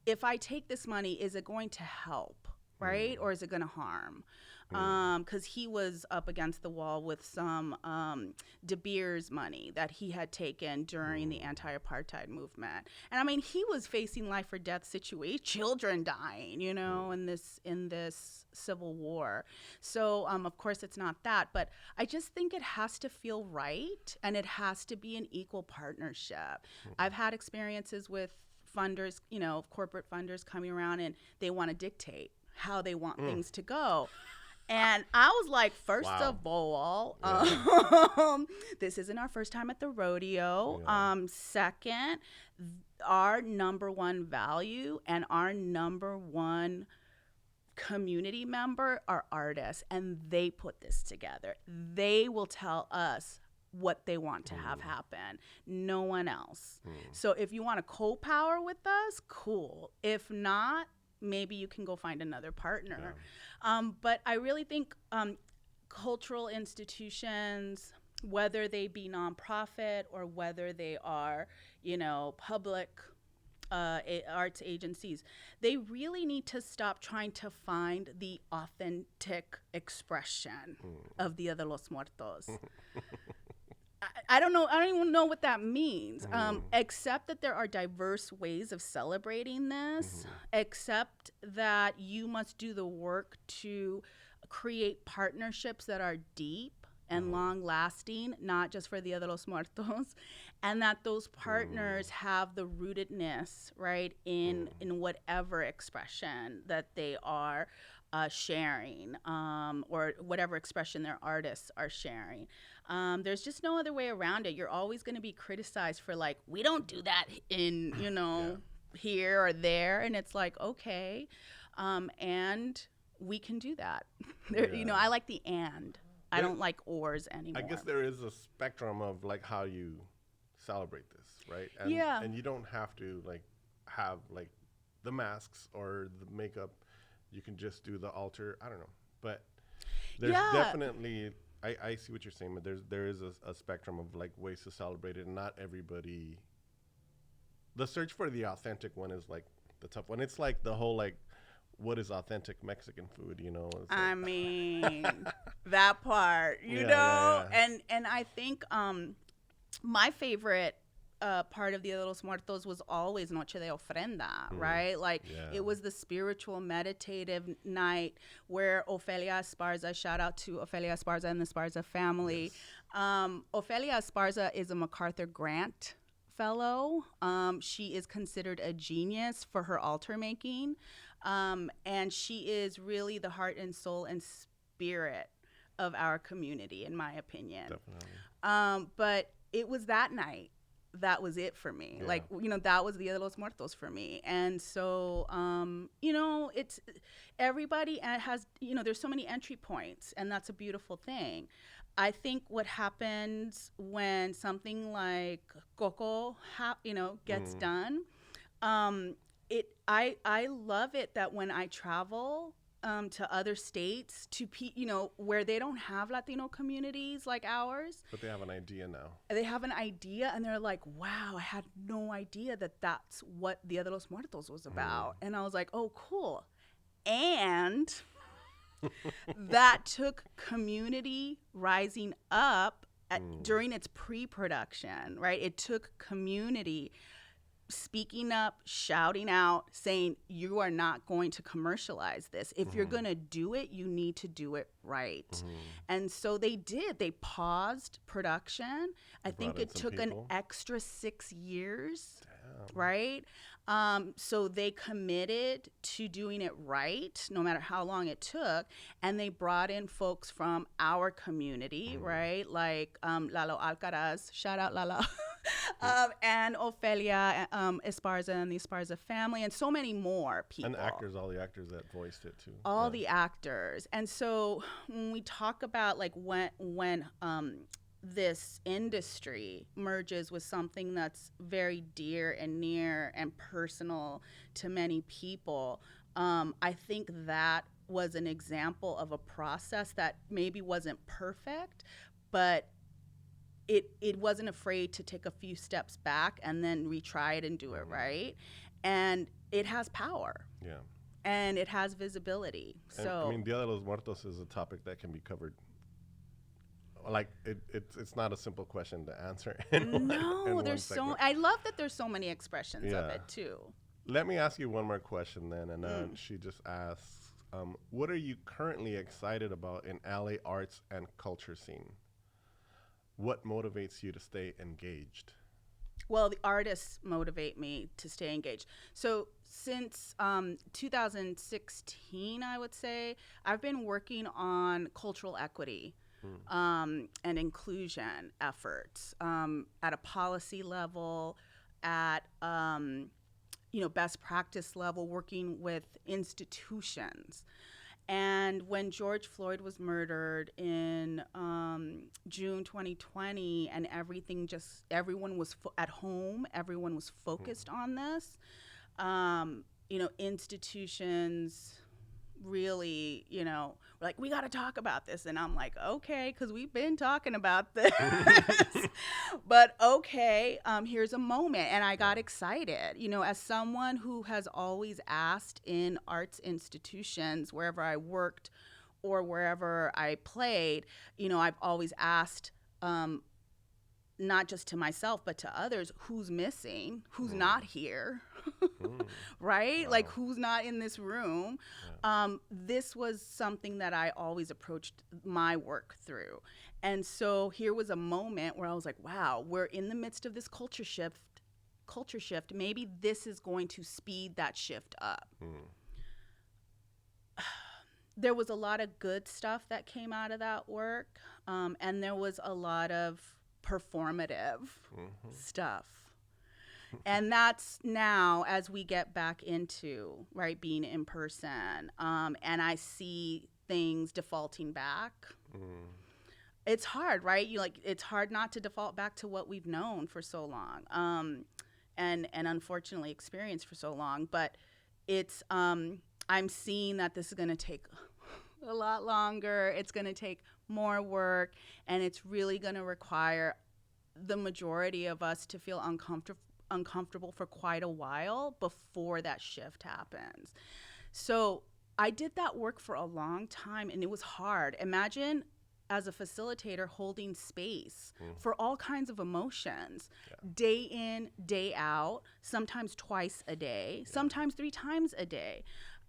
if I take this money, is it going to help, right? Or is it going to harm? Because he was up against the wall with some De Beers money that he had taken during the anti-apartheid movement. And I mean, he was facing life or death situation, children dying, you know, in this civil war. So, of course, it's not that. But I just think it has to feel right, and it has to be an equal partnership. I've had experiences with funders, you know, corporate funders coming around, and they want to dictate how they want things to go. And I was like, first of all, this isn't our first time at the rodeo. Second, our number one value and our number one community member are artists, and they put this together. They will tell us what they want to have happen. No one else. So if you want to co-power with us, cool. If not, maybe you can go find another partner. But I really think cultural institutions, whether they be nonprofit or whether they are, you know, public arts agencies, they really need to stop trying to find the authentic expression of Dia de los Muertos. I don't know. I don't even know what that means, except that there are diverse ways of celebrating this, except that you must do the work to create partnerships that are deep and long-lasting, not just for Dia de los Muertos, and that those partners have the rootedness, right, in whatever expression that they are sharing, or whatever expression their artists are sharing. There's just no other way around it. You're always going to be criticized for, like, we don't do that in, you know, here or there. And it's like, okay. And we can do that. You know, I like the and. I don't like ors anymore. I guess there is a spectrum of, like, how you celebrate this, right? And, and you don't have to, like, have, like, the masks or the makeup. You can just do the altar. I don't know. But there's definitely... I see what you're saying, but there is a spectrum of, like, ways to celebrate it, and not everybody. The search for the authentic one is, like, the tough one. It's like the whole, like, what is authentic Mexican food, you know? It's I like mean, that part, you know? And I think my favorite part of Dia de los Muertos was always Noche de Ofrenda, right? Like, it was the spiritual, meditative night where Ofelia Esparza, shout out to Ofelia Esparza and the Esparza family. Ofelia Esparza is a MacArthur Grant fellow. She is considered a genius for her altar making. And she is really the heart and soul and spirit of our community, in my opinion. Definitely. But it was that night. That was it for me. Like, you know, that was Dia de los Muertos for me. And so, you know, it's everybody has, you know, there's so many entry points, and that's a beautiful thing. I think what happens when something like Coco, you know, gets done, I love it that when I travel to other states, to you know, where they don't have Latino communities like ours. But they have an idea now. They have an idea, and they're like, wow, I had no idea that that's what Dia de los Muertos was about. And I was like, oh, cool. And that took community rising up during its pre-production, right? It took community speaking up, shouting out, saying, you are not going to commercialize this. If you're going to do it, you need to do it right. And so they did. They paused production. I think it took an extra 6 years. Damn. Right? So they committed to doing it right, no matter how long it took. And they brought in folks from our community, right? Like Lalo Alcaraz, shout out Lalo. And Ofelia Esparza and the Esparza family, and so many more people. And actors, all the actors that voiced it too. All the actors. And so when we talk about, like, when this industry merges with something that's very dear and near and personal to many people, I think that was an example of a process that maybe wasn't perfect, but it wasn't afraid to take a few steps back and then retry it and do it right. And it has power. Yeah. And it has visibility. And, So I mean, Dia de los Muertos is a topic that can be covered. Like it's not a simple question to answer. No, there's so. I love that there's so many expressions of it too. Let me ask you one more question then, and she just asks, what are you currently excited about in LA arts and culture scene? What motivates you to stay engaged? Well, the artists motivate me to stay engaged. So since 2016, I would say, I've been working on cultural equity and inclusion efforts at a policy level, at best practice level, working with institutions. And when George Floyd was murdered in June 2020, and everyone was at home, everyone was focused on this, institutions really, were like, we got to talk about this. And I'm like, okay, because we've been talking about this. But okay, here's a moment. And I got excited, as someone who has always asked in arts institutions, wherever I worked or wherever I played, I've always asked, not just to myself, but to others, who's missing, who's not here, right? Wow. Like, who's not in this room? Yeah. This was something that I always approached my work through. And so here was a moment where I was like, wow, we're in the midst of this culture shift. Maybe this is going to speed that shift up. There was a lot of good stuff that came out of that work. And there was a lot of performative stuff. And that's now as we get back into, right, being in person, and I see things defaulting back. It's hard, right? It's hard not to default back to what we've known for so long, and unfortunately experienced for so long. But it's I'm seeing that this is going to take a lot longer. It's going to take more work, and it's really going to require the majority of us to feel uncomfortable for quite a while before that shift happens. So I did that work for a long time, and it was hard. Imagine as a facilitator holding space for all kinds of emotions, day in, day out, sometimes twice a day, sometimes 3 times a day.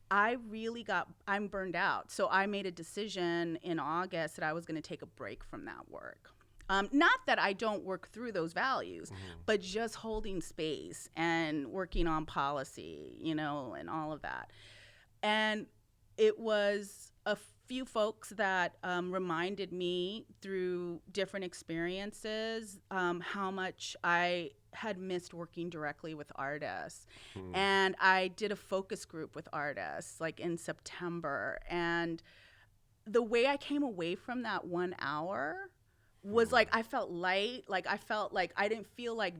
I'm burned out. So I made a decision in August that I was going to take a break from that work. Not that I don't work through those values, but just holding space and working on policy, and all of that. And it was a few folks that reminded me through different experiences how much I had missed working directly with artists. And I did a focus group with artists like in September. And the way I came away from that 1 hour was like, I felt light. Like I felt like I didn't feel like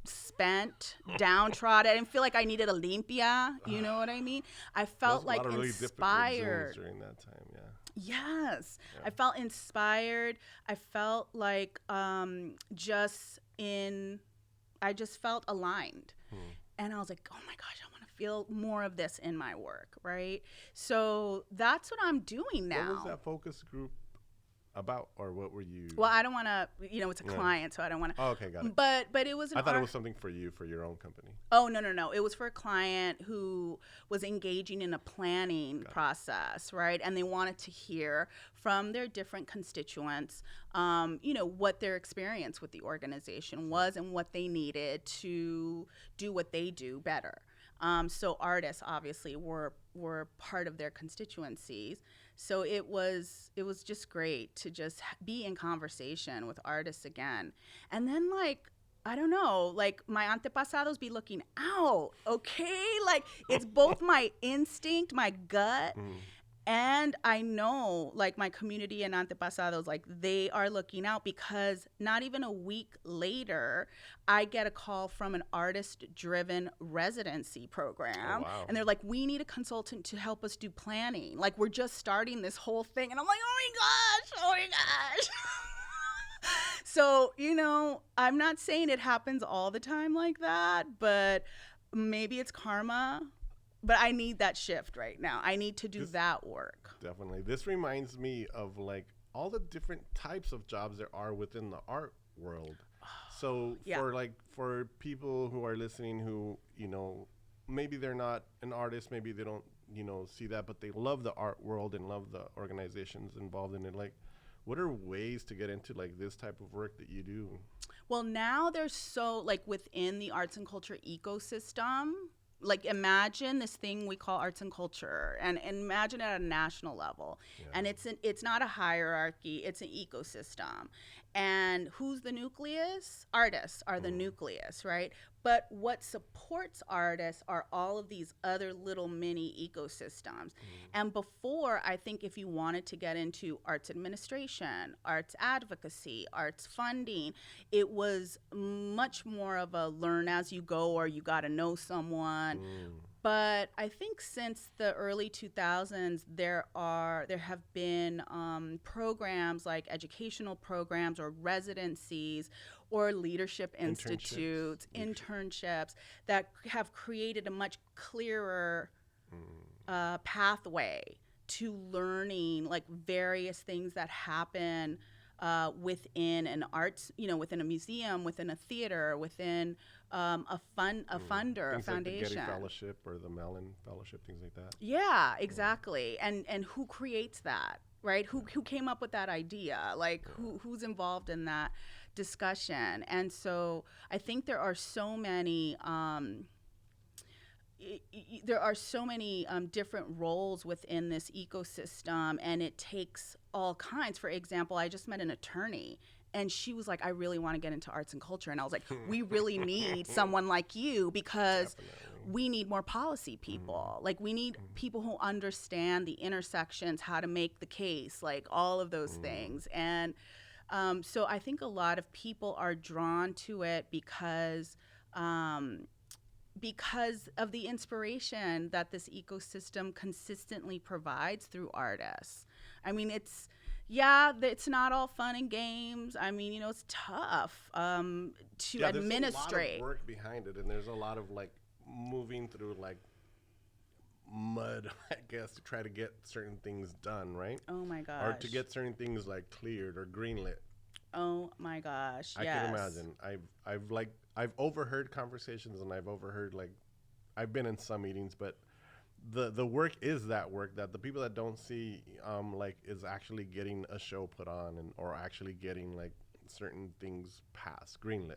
spent, downtrodden. I didn't feel like I needed a limpia. You know what I mean? I felt like really inspired during that time. Yeah. Yes. Yeah. I felt inspired. I felt like I just felt aligned. And I was like, oh my gosh, I want to feel more of this in my work, right? So that's what I'm doing now. What was that focus group about, or what were you? Well, I don't want to, it's a client, so I don't want to. Oh, okay, got it. But it was I thought it was something for you, for your own company. Oh, no. It was for a client who was engaging in a planning process, right? And they wanted to hear from their different constituents, what their experience with the organization was and what they needed to do what they do better. So artists obviously were part of their constituencies. So it was just great to just be in conversation with artists again. And then I don't know, my antepasados be looking out, okay? It's both my instinct, my gut, and I know my community and antepasados, they are looking out, because not even a week later, I get a call from an artist-driven residency program. Oh, wow. And they're like, we need a consultant to help us do planning. We're just starting this whole thing. And I'm like, oh my gosh. So, I'm not saying it happens all the time like that, but maybe it's karma. but I need that shift right now. I need to do that work. Definitely. This reminds me of like all the different types of jobs there are within the art world. So for people who are listening who, maybe they're not an artist, maybe they don't, see that, but they love the art world and love the organizations involved in it. Like, what are ways to get into like this type of work that you do? Well, now there's so like within the arts and culture ecosystem, like imagine this thing we call arts and culture and imagine it at a national level. And it's not a hierarchy, it's an ecosystem. And who's the nucleus? Artists are the nucleus, right? But what supports artists are all of these other little mini ecosystems. And before, I think if you wanted to get into arts administration, arts advocacy, arts funding, it was much more of a learn as you go, or you got to know someone. But I think since the early 2000s, there have been programs like educational programs or residencies or leadership institutes, internships that have created a much clearer pathway to learning like various things that happen within an arts, within a museum, within a theater, within a funder, things a foundation. Like the Getty Fellowship or the Mellon Fellowship, things like that. Yeah, exactly. And who creates that, right? Who came up with that idea? Like who's involved in that discussion? And so I think there are so many different roles within this ecosystem, and it takes all kinds. For example, I just met an attorney, and she was like, I really want to get into arts and culture. And I was like, we really need someone like you, because we need more policy people. Like, we need people who understand the intersections, how to make the case, like all of those things. And so I think a lot of people are drawn to it because of the inspiration that this ecosystem consistently provides through artists. I mean, it's not all fun and games. I mean, it's tough to administrate. There's a lot of work behind it, and there's a lot of like moving through like mud, I guess, to try to get certain things done, right? Oh my gosh. Or to get certain things like cleared or greenlit. Oh my gosh. I can imagine. I've overheard conversations, and I've been in some meetings, but the work is that work that the people that don't see is actually getting a show put on or actually getting like certain things passed, greenlit.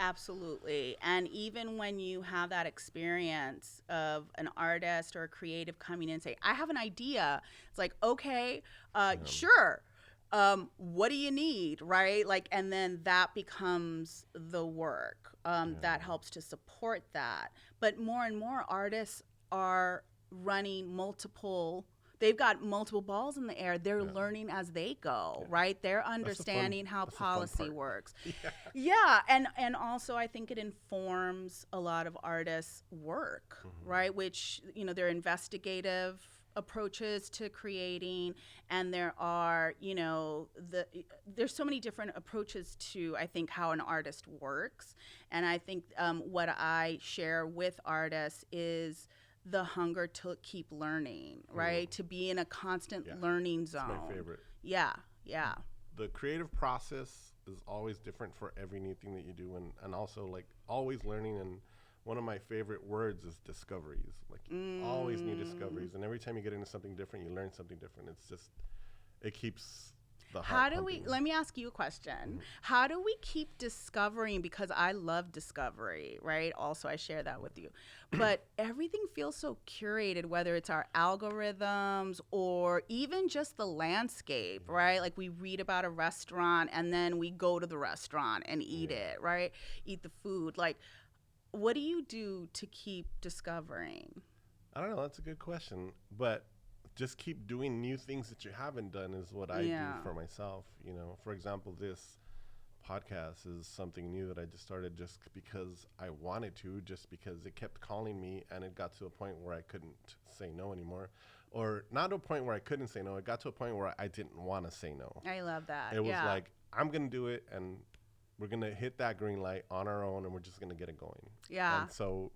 Absolutely. And even when you have that experience of an artist or a creative coming in and say, I have an idea, it's like, okay, sure. What do you need, right? Like, and then that becomes the work that helps to support that. But more and more artists are running they've got multiple balls in the air. They're learning as they go, right? They're understanding how policy works. Yeah. And also I think it informs a lot of artists' work, right? Which, they're investigative approaches to creating, and there are there's so many different approaches to, I think, how an artist works. And I think what I share with artists is the hunger to keep learning, right? To be in a constant learning zone. That's my favorite. Yeah. The creative process is always different for every new thing that you do, and also like always learning. And one of my favorite words is discoveries. Like always new discoveries, and every time you get into something different, you learn something different. It's just, it keeps the heart pumping. Let me ask you a question. How do we keep discovering? Because I love discovery, right? Also, I share that with you. But everything feels so curated, whether it's our algorithms or even just the landscape, right? Like, we read about a restaurant and then we go to the restaurant and eat it, right? Eat the food. Like, what do you do to keep discovering? I don't know. That's a good question. But just keep doing new things that you haven't done is what I do for myself. For example, this podcast is something new that I just started just because I wanted to, just because it kept calling me, and it got to a point where I couldn't say no anymore. Or not to a point where I couldn't say no. It got to a point where I didn't want to say no. I love that. It was like, I'm going to do it, and we're going to hit that green light on our own, and we're just going to get it going. Yeah. And so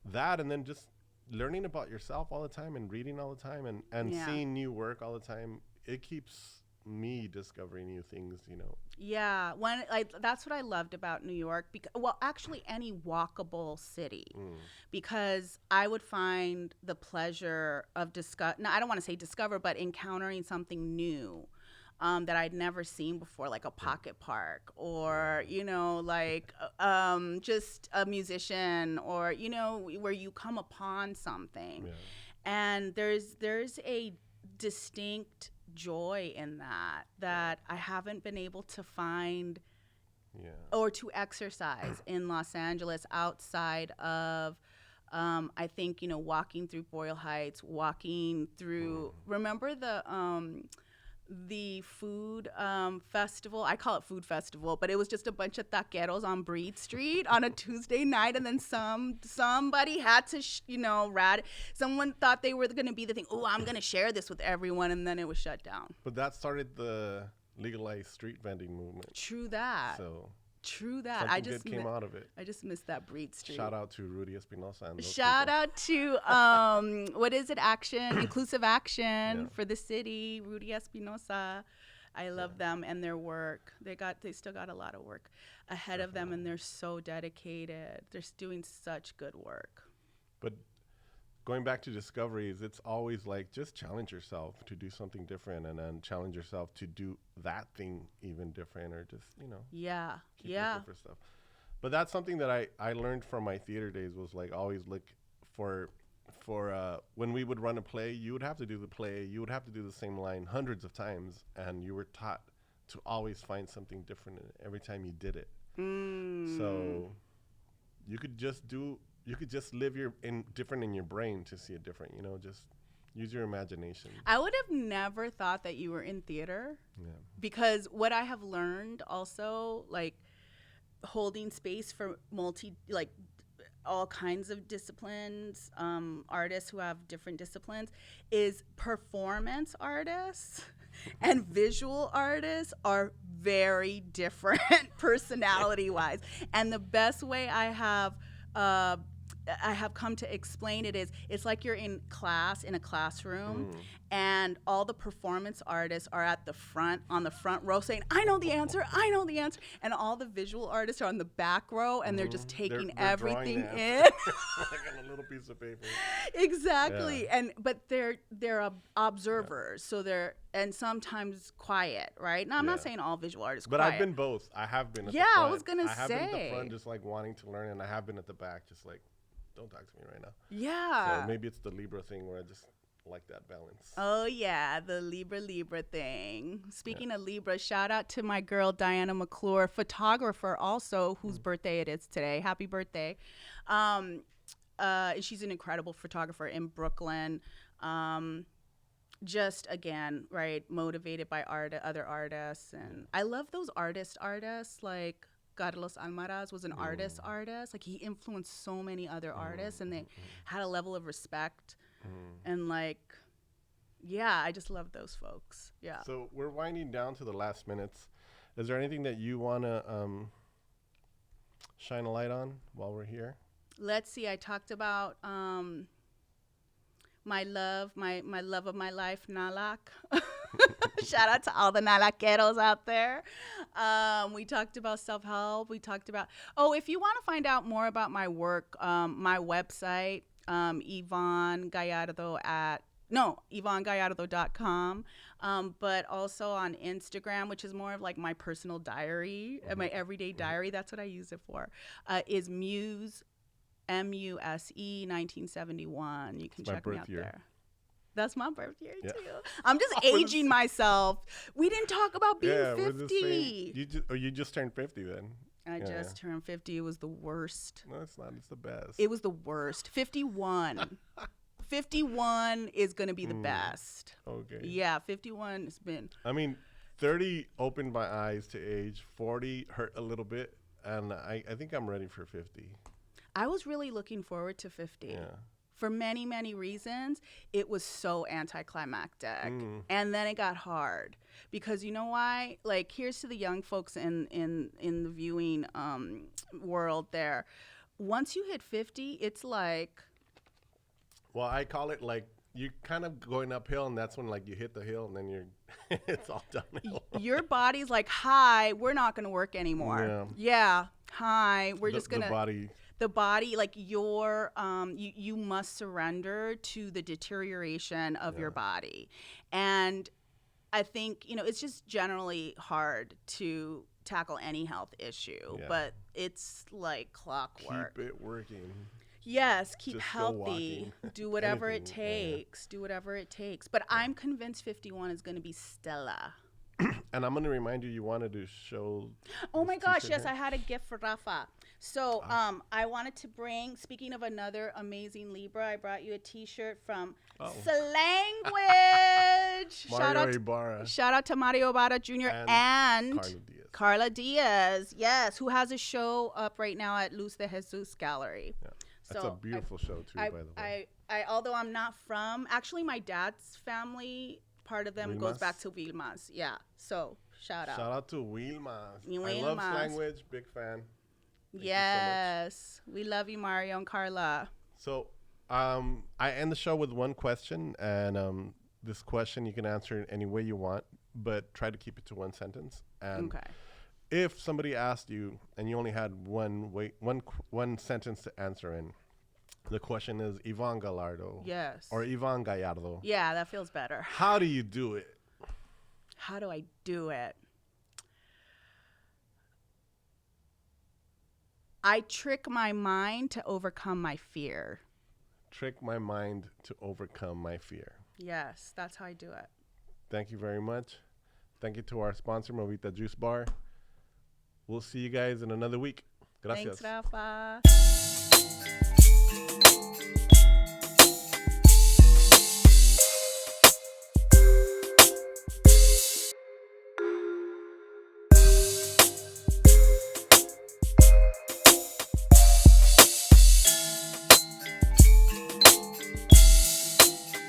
that, and then just learning about yourself all the time and reading all the time and seeing new work all the time, it keeps me discovering new things, you know. Yeah, that's what I loved about New York. Well, actually, any walkable city, because I would find the pleasure of I don't want to say discover, but encountering something new that I'd never seen before, like a pocket park, or you know, like just a musician, or you know, where you come upon something, and there's a distinct joy in that I haven't been able to find or to exercise in Los Angeles outside of I think, you know, walking through Boyle Heights, walking through remember the food festival. I call it food festival, but it was just a bunch of taqueros on Breed Street on a Tuesday night, and then somebody had to, someone thought they were going to be the thing. Oh, I'm going to share this with everyone, and then it was shut down. But that started the legalized street vending movement. True that. True that. Something good came out of it. I just missed that Breed Street. Shout out to Rudy Espinosa and those Shout people. out to what is it? Inclusive Action for the city. Rudy Espinosa. I love them and their work. They still got a lot of work ahead of them, and they're so dedicated. They're doing such good work. But going back to discoveries, it's always like just challenge yourself to do something different, and then challenge yourself to do that thing even different, or just, you know. Keep looking for stuff. But that's something that I learned from my theater days, was like always look for when we would run a play, you would have to do the play, you would have to do the same line hundreds of times, and you were taught to always find something different in it every time you did it. So you could just live different in your brain to see it different, you know, just use your imagination. I would have never thought that you were in theater. Because what I have learned also, like holding space for all kinds of disciplines, artists who have different disciplines, is performance artists and visual artists are very different personality-wise. And the best way I have come to explain it is, it's like you're in a classroom, and all the performance artists are at the front, on the front row, saying, I know the answer, and all the visual artists are on the back row, and they're just taking everything in. Like on a little piece of paper. Exactly. But they're observers, so they're, and sometimes quiet, right? Now, I'm not saying all visual artists but quiet. I've been both. I have been at the front. I was gonna I have been at the say. front just like wanting to learn, and I have been at the back just like, don't talk to me right now. Yeah. So maybe it's the Libra thing where I just like that balance. Oh yeah, the Libra thing. Speaking of Libra, shout out to my girl Diana McClure, photographer also, whose birthday it is today. Happy birthday. She's an incredible photographer in Brooklyn. Just again, right, motivated by other artists, and I love those artists like Carlos Almaraz was an artist. Like, he influenced so many other artists, and they had a level of respect. And like, I just love those folks. Yeah. So we're winding down to the last minutes. Is there anything that you want to shine a light on while we're here? Let's see. I talked about my love of my life, Nalak. Shout out to all the Nalaqueros out there. We talked about self-help. We talked about, if you want to find out more about my work, my website, Evonne Gallardo EvonneGallardo.com, but also on Instagram, which is more of like my personal diary, my everyday diary. That's what I use it for, is Muse, MUSE 1971. You can check me out there. That's my birth year too. I'm just aging myself. We didn't talk about being 50. You just turned 50 then. I just turned 50. It was the worst. No, it's not. It's the best. It was the worst. 51. 51 is going to be the best. Okay. Yeah, 51 has been. I mean, 30 opened my eyes to age. 40 hurt a little bit. And I think I'm ready for 50. I was really looking forward to 50. Yeah. For many, many reasons. It was so anticlimactic. And then it got hard. Because you know why? Like, here's to the young folks in the viewing world there. Once you hit 50, it's like Well, I call it like you kind of going uphill, and that's when like you hit the hill, and then you're it's all downhill. Your body's like, hi, we're not going to work anymore. Yeah. Hi, we're just going to. The body, like you must surrender to the deterioration of your body. And I think, it's just generally hard to tackle any health issue, but it's like clockwork. Keep it working. Yes, keep just healthy. Do whatever it takes. Do whatever it takes. But I'm convinced 51 is going to be stellar. And I'm going to remind you wanted to show. Oh my gosh, yes, I had a gift for Rafa. So I wanted to bring, speaking of another amazing Libra, I brought you a T-shirt from Slanguage. Shout out to Mario Ibarra Jr. and Carla Diaz. Yes, who has a show up right now at Luz de Jesus Gallery. Yeah. That's a beautiful show too, by the way. Although I'm not from, actually my dad's family, part of them goes back to Wilma's. Yeah, so shout out. Shout out to Wilma's. I love Slanguage, big fan. Yes, we love you, Mario and Carla. So I end the show with one question, and this question you can answer any way you want, but try to keep it to one sentence. And if somebody asked you and you only had one sentence to answer in, the question is Evonne Gallardo. Yes. Or Evonne Gallardo. Yeah, that feels better. How do you do it? How do I do it? I trick my mind to overcome my fear. Trick my mind to overcome my fear. Yes, that's how I do it. Thank you very much. Thank you to our sponsor, Movita Juice Bar. We'll see you guys in another week. Gracias. Thanks, Rafa.